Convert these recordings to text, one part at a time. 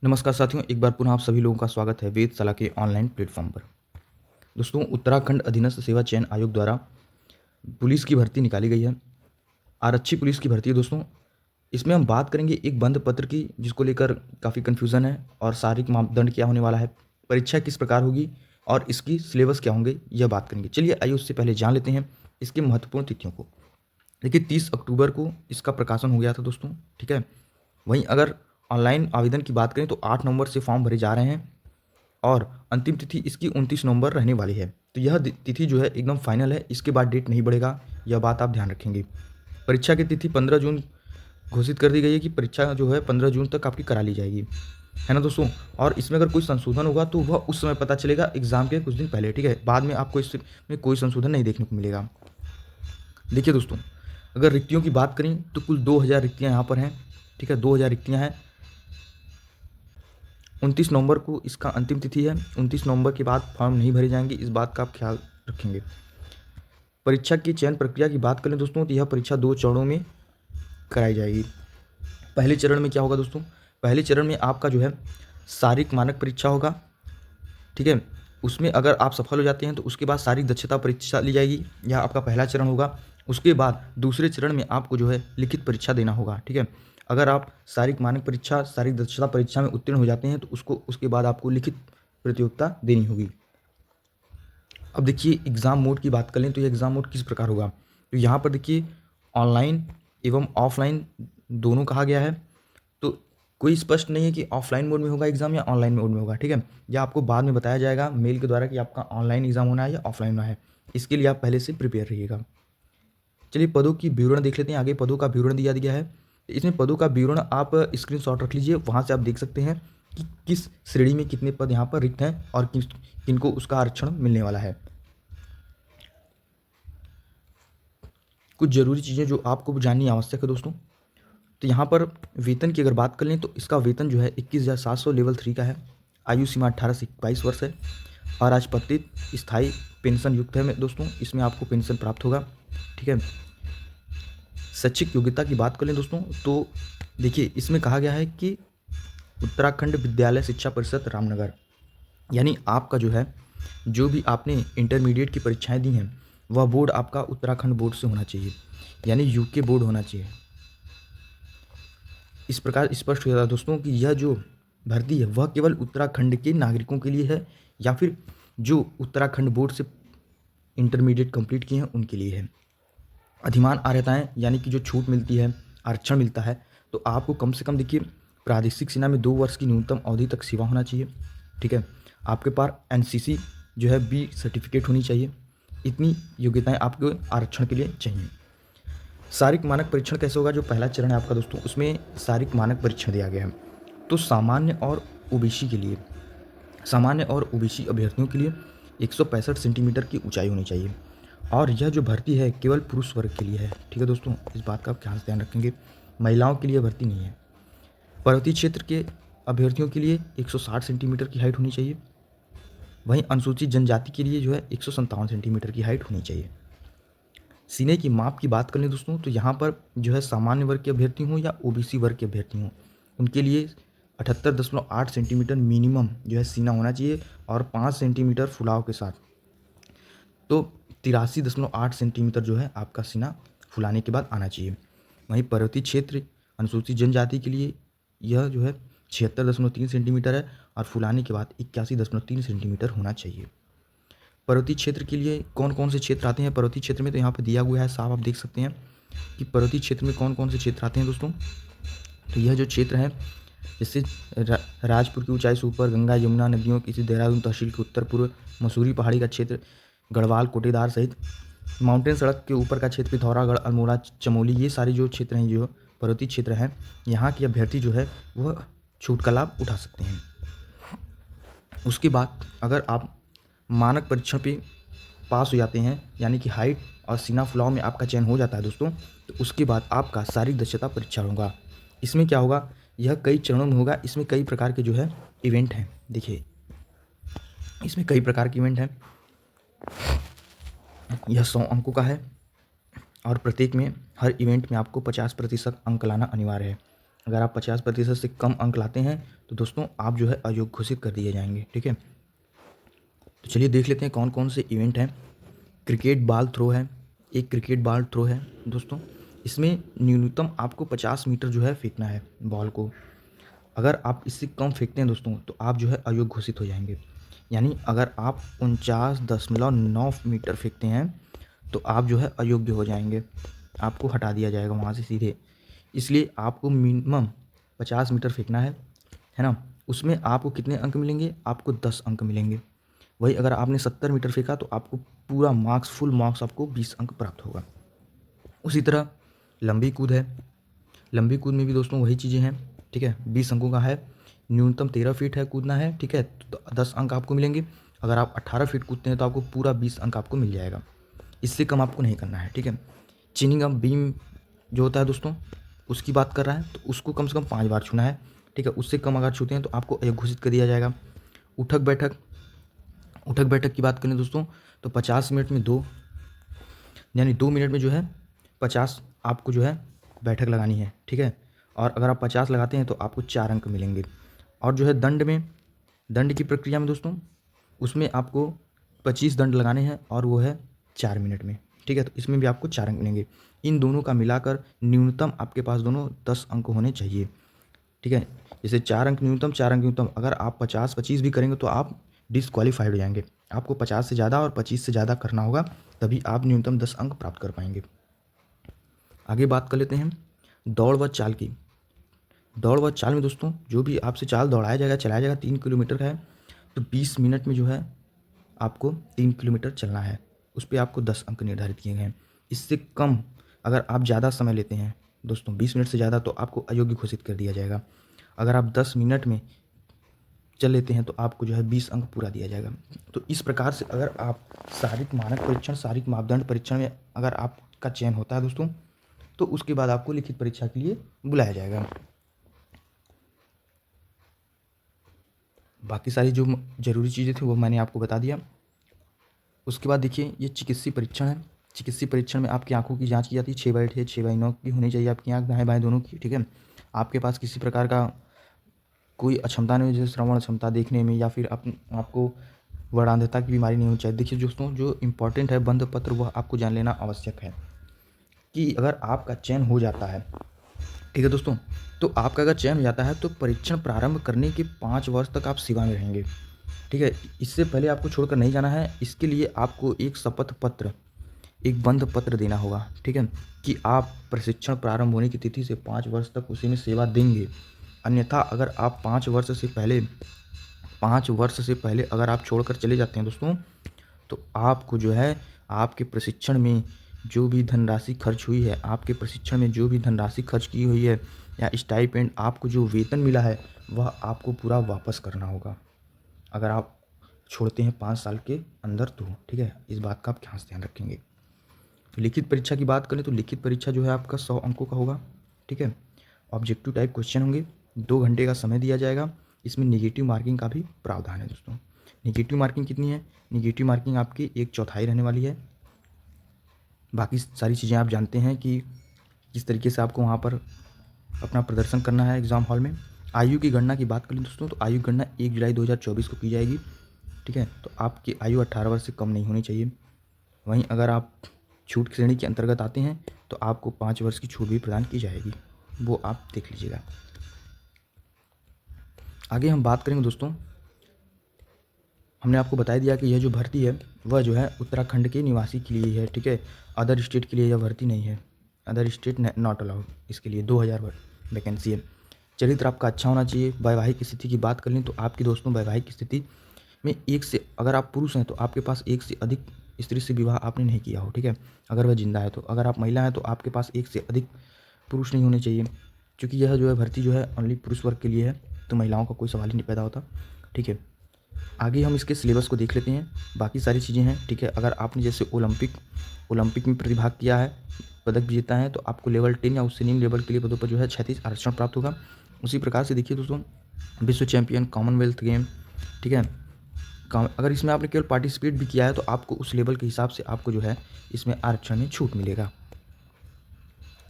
नमस्कार साथियों, एक बार पुनः आप सभी लोगों का स्वागत है वेधशाला के ऑनलाइन प्लेटफॉर्म पर। दोस्तों, उत्तराखंड अधीनस्थ सेवा चयन आयोग द्वारा पुलिस की भर्ती निकाली गई है। आरक्षी पुलिस की भर्ती है दोस्तों। इसमें हम बात करेंगे एक बंद पत्र की, जिसको लेकर काफ़ी कन्फ्यूज़न है और शारीरिक मापदंड क्या होने वाला है, परीक्षा किस प्रकार होगी और इसकी सिलेबस क्या होंगे, यह बात करेंगे। चलिए आइए उससे पहले जान लेते हैं इसकी महत्वपूर्ण तिथियों को। देखिए, 30 अक्टूबर को इसका प्रकाशन हो गया था दोस्तों, ठीक है। वहीं अगर ऑनलाइन आवेदन की बात करें तो 8 नवंबर से फॉर्म भरे जा रहे हैं और अंतिम तिथि इसकी 29 नवंबर रहने वाली है। तो यह तिथि जो है एकदम फाइनल है, इसके बाद डेट नहीं बढ़ेगा, यह बात आप ध्यान रखेंगे। परीक्षा की तिथि 15 जून घोषित कर दी गई है कि परीक्षा जो है 15 जून तक आपकी करा ली जाएगी, है ना दोस्तों। और इसमें अगर कोई संशोधन होगा तो वह उस समय पता चलेगा एग्ज़ाम के कुछ दिन पहले, ठीक है। बाद में आपको इसमें कोई संशोधन नहीं देखने को मिलेगा। देखिए दोस्तों, अगर रिक्तियों की बात करें तो कुल 2000 रिक्तियाँ यहाँ पर हैं, ठीक है। 2000 रिक्तियाँ हैं। 29 नवंबर को इसका अंतिम तिथि है। 29 नवंबर के बाद फॉर्म नहीं भरे जाएंगे, इस बात का आप ख्याल रखेंगे। परीक्षा की चयन प्रक्रिया की बात करें दोस्तों तो यह परीक्षा 2 चरणों में कराई जाएगी। पहले चरण में क्या होगा दोस्तों? पहले चरण में आपका जो है शारीरिक मानक परीक्षा होगा, ठीक है। उसमें अगर आप सफल हो जाते हैं तो उसके बाद शारीरिक दक्षता परीक्षा ली जाएगी, यह आपका पहला चरण होगा। उसके बाद दूसरे चरण में आपको जो है लिखित परीक्षा देना होगा, ठीक है। अगर आप शारीरिक मानक परीक्षा, शारीरिक दक्षता परीक्षा में उत्तीर्ण हो जाते हैं तो उसके बाद आपको लिखित प्रतियोगिता देनी होगी। अब देखिए, एग्ज़ाम मोड की बात कर लें तो ये एग्ज़ाम मोड किस प्रकार होगा। तो यहाँ पर देखिए, ऑनलाइन एवं ऑफलाइन दोनों कहा गया है। तो कोई स्पष्ट नहीं है कि ऑफलाइन मोड में होगा एग्ज़ाम या ऑनलाइन मोड में होगा, ठीक है। यह आपको बाद में बताया जाएगा मेल के द्वारा कि आपका ऑनलाइन एग्ज़ाम होना है या ऑफलाइन होना है। इसके लिए आप पहले से प्रिपेयर रहिएगा। चलिए पदों की विवरण देख लेते हैं। आगे पदों का विवरण दिया गया है। इसमें पदों का विवरण आप स्क्रीनशॉट रख लीजिए, वहाँ से आप देख सकते हैं कि किस श्रेणी में कितने पद यहाँ पर रिक्त हैं और किनको उसका आरक्षण मिलने वाला है। कुछ ज़रूरी चीज़ें जो आपको जाननी आवश्यक है दोस्तों। तो यहाँ पर वेतन की अगर बात कर लें तो इसका वेतन जो है 21,700 लेवल 3 का है। आयु सीमा 18 से 22 वर्ष है और राजपत्रित स्थायी पेंशन युक्त है दोस्तों, इसमें आपको पेंशन प्राप्त होगा, ठीक है। शैक्षिक योग्यता की बात कर लें दोस्तों तो देखिए, इसमें कहा गया है कि उत्तराखंड विद्यालय शिक्षा परिषद रामनगर, यानी आपका जो है जो भी आपने इंटरमीडिएट की परीक्षाएं दी हैं वह बोर्ड आपका उत्तराखंड बोर्ड से होना चाहिए, यानी यूके बोर्ड होना चाहिए। इस प्रकार स्पष्ट हो जाता है दोस्तों कि यह जो भर्ती है वह केवल उत्तराखंड के नागरिकों के लिए है या फिर जो उत्तराखंड बोर्ड से इंटरमीडिएट कंप्लीट किए हैं उनके लिए है। अधिमान आर्यताएँ, यानी कि जो छूट मिलती है, आरक्षण मिलता है, तो आपको कम से कम देखिए प्रादेशिक सेना में 2 वर्ष की न्यूनतम अवधि तक सेवा होना चाहिए, ठीक है। आपके पास एनसीसी जो है बी सर्टिफिकेट होनी चाहिए। इतनी योग्यताएं आपको आरक्षण के लिए चाहिए। शारीरिक मानक परीक्षण कैसे होगा? जो पहला चरण है आपका दोस्तों, उसमें शारीरिक मानक परीक्षण दिया गया है। तो सामान्य और ओबीसी के लिए, सामान्य और ओबीसी अभ्यर्थियों के लिए 165 सेंटीमीटर की ऊंचाई होनी चाहिए और यह जो भर्ती है केवल पुरुष वर्ग के लिए है, ठीक है दोस्तों। इस बात का आप ख्याल ध्यान रखेंगे, महिलाओं के लिए भर्ती नहीं है। पर्वतीय क्षेत्र के अभ्यर्थियों के लिए 160 सेंटीमीटर की हाइट होनी चाहिए। वहीं अनुसूचित जनजाति के लिए जो है 157 सेंटीमीटर की हाइट होनी चाहिए। सीने की माप की बात करें दोस्तों तो यहाँ पर जो है सामान्य वर्ग के अभ्यर्थी हों या ओबीसी वर्ग के अभ्यर्थी हों, उनके लिए 78.8 सेंटीमीटर मिनिमम जो है सीना होना चाहिए और 5 सेंटीमीटर फुलाव के साथ, तो 83.8 सेंटीमीटर जो है आपका सीना फुलाने के बाद आना चाहिए। वहीं पर्वतीय क्षेत्र अनुसूचित जनजाति के लिए यह जो है 76.3 सेंटीमीटर है और फुलाने के बाद 81.3 सेंटीमीटर होना चाहिए। पर्वतीय क्षेत्र के लिए कौन कौन से क्षेत्र आते हैं पर्वतीय क्षेत्र में, तो यहाँ पर दिया हुआ है साफ, आप देख सकते हैं कि पर्वतीय क्षेत्र में कौन कौन से क्षेत्र आते हैं दोस्तों। तो यह जो क्षेत्र है, जैसे राजपुर की ऊंचाई से ऊपर गंगा यमुना नदियों की देहरादून तहसील के उत्तर पूर्व, मसूरी पहाड़ी का क्षेत्र, गढ़वाल कोटेदार सहित माउंटेन सड़क के ऊपर का क्षेत्र, पिथौरागढ़, अल्मोड़ा, चमोली, ये सारे जो क्षेत्र हैं, जो पर्वतीय क्षेत्र हैं, यहाँ के अभ्यर्थी जो है वह छूट का लाभ उठा सकते हैं। उसके बाद अगर आप मानक परीक्षण पे पास हो जाते हैं, यानी कि हाइट और सीना फुलाव में आपका चयन हो जाता है दोस्तों, तो उसके बाद आपका शारीरिक दक्षता परीक्षण होगा। इसमें क्या होगा, यह कई चरणों में होगा। इसमें कई प्रकार के जो है इवेंट हैं। देखिए, इसमें कई प्रकार के इवेंट हैं। यह 100 अंकों का है और प्रत्येक में, हर इवेंट में आपको 50% अंक लाना अनिवार्य है। अगर आप 50% से कम अंक लाते हैं तो दोस्तों आप जो है अयोग्य घोषित कर दिए जाएंगे। ठीक है, तो चलिए देख लेते हैं कौन कौन से इवेंट हैं। क्रिकेट बॉल थ्रो है, एक क्रिकेट बॉल थ्रो है दोस्तों। इसमें न्यूनतम आपको 50 मीटर जो है फेंकना है बॉल को। अगर आप इससे कम फेंकते हैं दोस्तों तो आप जो है अयोग्य घोषित हो जाएंगे। यानी अगर आप 49.9 मीटर फेंकते हैं तो आप जो है अयोग्य हो जाएंगे, आपको हटा दिया जाएगा वहाँ से सीधे। इसलिए आपको मिनिमम 50 मीटर फेंकना है ना। उसमें आपको कितने अंक मिलेंगे? आपको 10 अंक मिलेंगे। वही अगर आपने 70 मीटर फेंका तो आपको पूरा मार्क्स, फुल मार्क्स आपको 20 अंक प्राप्त होगा। उसी तरह लंबी कूद है, लंबी कूद में भी दोस्तों वही चीज़ें हैं। ठीक है, 20 अंकों का है, न्यूनतम 13 फीट है कूदना है। ठीक है, तो 10 अंक आपको मिलेंगे। अगर आप 18 फीट कूदते हैं तो आपको पूरा 20 अंक आपको मिल जाएगा, इससे कम आपको नहीं करना है। ठीक है, चिनिंग अप बीम जो होता है दोस्तों उसकी बात कर रहा है, तो उसको कम से कम 5 बार छूना है। ठीक है, उससे कम अगर छूते हैं तो आपको अयोग्य घोषित कर दिया जाएगा। उठक बैठक, उठक बैठक की बात करें दोस्तों तो 50 मिनट में 2, यानी 2 मिनट में जो है 50 आपको जो है बैठक लगानी है। ठीक है, और अगर आप 50 लगाते हैं तो आपको 4 अंक मिलेंगे। और जो है दंड में, दंड की प्रक्रिया में दोस्तों उसमें आपको 25 दंड लगाने हैं और वो है 4 मिनट में। ठीक है, तो इसमें भी आपको 4 अंक मिलेंगे। इन दोनों का मिलाकर न्यूनतम आपके पास दोनों 10 अंक होने चाहिए। ठीक है, जैसे 4 अंक न्यूनतम, 4 अंक न्यूनतम। अगर आप 50-25 भी करेंगे तो आप डिसक्वालीफाइड हो जाएंगे। आपको 50 से ज़्यादा और 25 से ज़्यादा करना होगा, तभी आप न्यूनतम 10 अंक प्राप्त कर पाएंगे। आगे बात कर लेते हैं दौड़ व चाल की। दौड़ व चाल में दोस्तों जो भी आपसे चाल दौड़ाया जाएगा, चलाया जाएगा, 3 किलोमीटर का है तो 20 मिनट में जो है आपको 3 किलोमीटर चलना है। उस पर आपको 10 अंक निर्धारित किए गए हैं। इससे कम अगर आप ज़्यादा समय लेते हैं दोस्तों, 20 मिनट से ज़्यादा, तो आपको अयोग्य घोषित कर दिया जाएगा। अगर आप 10 मिनट में चल लेते हैं तो आपको जो है 20 अंक पूरा दिया जाएगा। तो इस प्रकार से अगर आप शारीरिक मानक परीक्षण, शारीरिक मापदंड परीक्षण में अगर आपका चयन होता है दोस्तों तो उसके बाद आपको लिखित परीक्षा के लिए बुलाया जाएगा। बाकी सारी जो ज़रूरी चीज़ें थी वो मैंने आपको बता दिया। उसके बाद देखिए ये चिकित्सीय परीक्षण है। चिकित्सीय परीक्षण में आपकी आंखों की जांच की जाती है। 6/6, 6/9 की होनी चाहिए आपकी आंख, दाएं बाएं दोनों की। ठीक है, आपके पास किसी प्रकार का कोई अक्षमता नहीं हो, जैसे श्रवण क्षमता देखने में, या फिर आपको वर्णांधता की बीमारी नहीं होनी चाहिए। देखिए दोस्तों जो इम्पोर्टेंट है बंध पत्र, वह आपको जान लेना आवश्यक है कि अगर आपका चयन हो जाता है, ठीक है दोस्तों, तो आपका अगर चयन हो जाता है तो परीक्षण प्रारंभ करने के 5 वर्ष तक आप सेवा में रहेंगे। ठीक है, इससे पहले आपको छोड़कर नहीं जाना है। इसके लिए आपको एक शपथ पत्र, एक बंध पत्र देना होगा। ठीक है, कि आप प्रशिक्षण प्रारंभ होने की तिथि से 5 वर्ष तक उसी में सेवा देंगे। अन्यथा अगर आप 5 वर्ष से पहले अगर आप छोड़कर चले जाते हैं दोस्तों तो आपको जो है आपके प्रशिक्षण में जो भी धनराशि खर्च हुई है, आपके प्रशिक्षण में जो भी धनराशि खर्च की हुई है, या स्टाइपेंड, आपको जो वेतन मिला है, वह आपको पूरा वापस करना होगा अगर आप छोड़ते हैं 5 साल के अंदर तो। ठीक है, इस बात का आप खास ध्यान रखेंगे। तो लिखित परीक्षा की बात करें तो लिखित परीक्षा जो है आपका 100 अंकों का होगा। ठीक है, ऑब्जेक्टिव टाइप क्वेश्चन होंगे, 2 घंटे का समय दिया जाएगा। इसमें निगेटिव मार्किंग का भी प्रावधान है दोस्तों। निगेटिव मार्किंग कितनी है? निगेटिव मार्किंग आपकी 1/4 रहने वाली है। बाकी सारी चीज़ें आप जानते हैं कि किस तरीके से आपको वहाँ पर अपना प्रदर्शन करना है एग्ज़ाम हॉल में। आयु की गणना की बात करें दोस्तों तो आयु गणना 1 जुलाई 2024 को की जाएगी। ठीक है, तो आपकी आयु 18 वर्ष से कम नहीं होनी चाहिए। वहीं अगर आप छूट श्रेणी के अंतर्गत आते हैं तो आपको 5 वर्ष की छूट भी प्रदान की जाएगी, वो आप देख लीजिएगा। आगे हम बात करेंगे दोस्तों, हमने आपको बता दिया कि यह जो भर्ती है वह जो है उत्तराखंड के निवासी के लिए है। ठीक है, अदर स्टेट के लिए यह भर्ती नहीं है, अदर स्टेट नॉट अलाउड। इसके लिए 2000 वैकेंसी है। चरित्र आपका अच्छा होना चाहिए। वैवाहिक स्थिति की बात कर लें तो आपकी दोस्तों वैवाहिक स्थिति में एक से, अगर आप पुरुष हैं तो आपके पास एक से अधिक स्त्री से विवाह आपने नहीं किया हो। ठीक है, अगर वह जिंदा है तो। अगर आप महिला हैं तो आपके पास एक से अधिक पुरुष नहीं होने चाहिए, क्योंकि यह जो है भर्ती जो है ओनली पुरुष वर्ग के लिए है, तो महिलाओं का कोई सवाल ही नहीं पैदा होता। ठीक है, आगे हम इसके सिलेबस को देख लेते हैं। बाकी सारी चीज़ें हैं। ठीक है, अगर आपने जैसे ओलंपिक में प्रतिभाग किया है, पदक जीता है, तो आपको लेवल 10 या उससे निम्न लेवल के लिए पदों पर जो है 36 आरक्षण प्राप्त होगा। उसी प्रकार से देखिए दोस्तों, विश्व चैंपियन, कॉमनवेल्थ गेम, ठीक है, अगर इसमें आपने केवल पार्टिसिपेट भी किया है तो आपको उस लेवल के हिसाब से आपको जो है इसमें आरक्षण में छूट मिलेगा।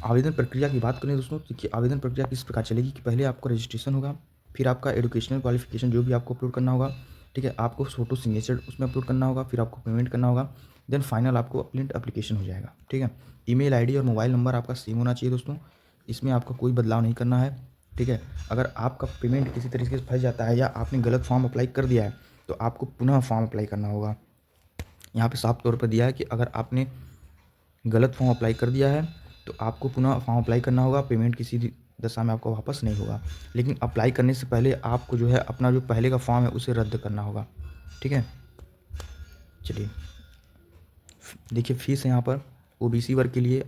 आवेदन प्रक्रिया की बात करें दोस्तों, देखिए आवेदन प्रक्रिया किस प्रकार चलेगी कि पहले आपका रजिस्ट्रेशन होगा, फिर आपका एजुकेशनल क्वालिफिकेशन जो भी आपको अपलोड करना होगा, ठीक है, आपको फ़ोटो सिग्नेचर उसमें अपलोड करना होगा, फिर आपको पेमेंट करना होगा, देन फाइनल आपको अपलिंट एप्लीकेशन हो जाएगा, ठीक है। ईमेल आईडी और मोबाइल नंबर आपका सेम होना चाहिए दोस्तों, इसमें आपका कोई बदलाव नहीं करना है, ठीक है। अगर आपका पेमेंट किसी तरीके से फंस जाता है या आपने गलत फॉर्म अप्लाई कर दिया है तो आपको पुनः फॉर्म अप्लाई करना होगा। यहाँ पे साफ तौर पर दिया है कि अगर आपने गलत फॉर्म अप्लाई कर दिया है तो आपको पुनः फॉर्म अप्लाई करना होगा, पेमेंट किसी भी दशा में आपको वापस नहीं होगा। लेकिन अप्लाई करने से पहले आपको जो है अपना जो पहले का फॉर्म है उसे रद्द करना होगा, ठीक है। चलिए देखिए फ़ीस है यहाँ पर ओबीसी वर्ग के लिए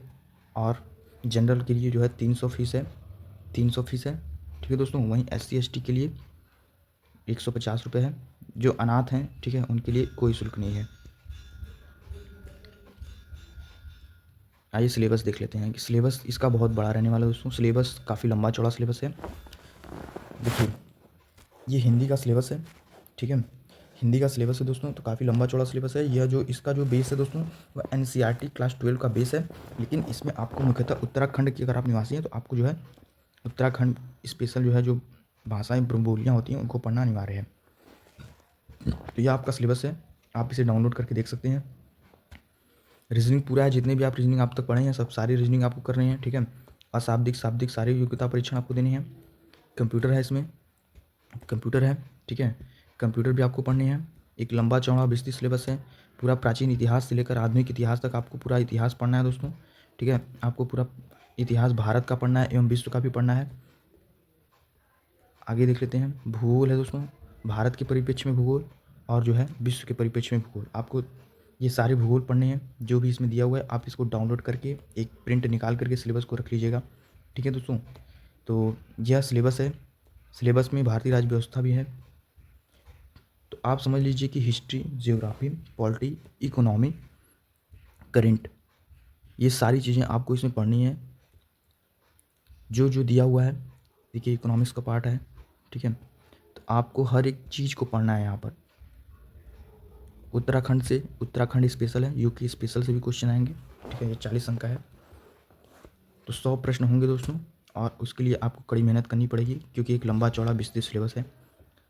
और जनरल के लिए जो है 300 फीस है, 300 फीस है, ठीक है दोस्तों। वहीं एससी एसटी के लिए 150 रुपये है, जो अनाथ हैं, ठीक है, उनके लिए कोई शुल्क नहीं है। आइए सिलेबस देख लेते हैं कि सिलेबस इसका बहुत बड़ा रहने वाला है दोस्तों, सिलेबस काफ़ी लंबा चौड़ा सिलेबस है। देखिए ये हिंदी का सिलेबस है, ठीक है, हिंदी का सिलेबस है दोस्तों, तो काफ़ी लंबा चौड़ा सिलेबस है। यह जो इसका जो बेस है दोस्तों वह एनसीईआरटी क्लास 12 का बेस है, लेकिन इसमें आपको मुख्यतः उत्तराखंड की अगर आप निवासी हैं तो आपको जो है उत्तराखंड स्पेशल जो है जो भाषाएँ बोलियाँ होती हैं उनको पढ़ना अनिवार्य है। तो यह आपका सिलेबस है, आप इसे डाउनलोड करके देख सकते हैं। रीजनिंग पूरा है, जितने भी आप रीजनिंग आप तक पढ़े हैं सब सारी रीजनिंग आपको करनी है, ठीक है। अशाब्दिक शाब्दिक सारी योग्यता परीक्षण आपको देनी है। कंप्यूटर है, इसमें कंप्यूटर है, ठीक है, कंप्यूटर भी आपको पढ़नी है। एक लंबा चौड़ा विस्तृत सिलेबस है, पूरा प्राचीन इतिहास से लेकर आधुनिक इतिहास तक आपको पूरा इतिहास पढ़ना है दोस्तों, ठीक है। आपको पूरा इतिहास भारत का पढ़ना है एवं विश्व का भी पढ़ना है। आगे देख लेते हैं, भूगोल है दोस्तों, भारत के परिप्रेक्ष्य में भूगोल और जो है विश्व के परिप्रेक्ष्य में भूगोल। आपको ये सारे भूगोल पढ़ने हैं जो भी इसमें दिया हुआ है, आप इसको डाउनलोड करके एक प्रिंट निकाल करके सिलेबस को रख लीजिएगा, ठीक है दोस्तों। तो यह सिलेबस है, सिलेबस में भारतीय राज्य व्यवस्था भी है। तो आप समझ लीजिए कि history, geography, polity, economy, current, ये सारी चीज़ें आपको इसमें पढ़नी है। जो जो दिया हुआ है, देखिए इकोनॉमिक्स का पार्ट है, ठीक है, तो आपको हर एक चीज़ को पढ़ना है यहाँ पर। उत्तराखंड से, उत्तराखंड स्पेशल है, यूके स्पेशल से भी क्वेश्चन आएंगे, ठीक है। ये 40 अंक का है, तो 100 प्रश्न होंगे दोस्तों, और उसके लिए आपको कड़ी मेहनत करनी पड़ेगी क्योंकि एक लंबा चौड़ा विस्तृत सिलेबस है।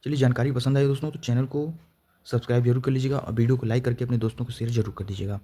चलिए जानकारी पसंद आई दोस्तों तो चैनल को सब्सक्राइब जरूर कर लीजिएगा और वीडियो को लाइक करके अपने दोस्तों को शेयर जरूर कर दीजिएगा।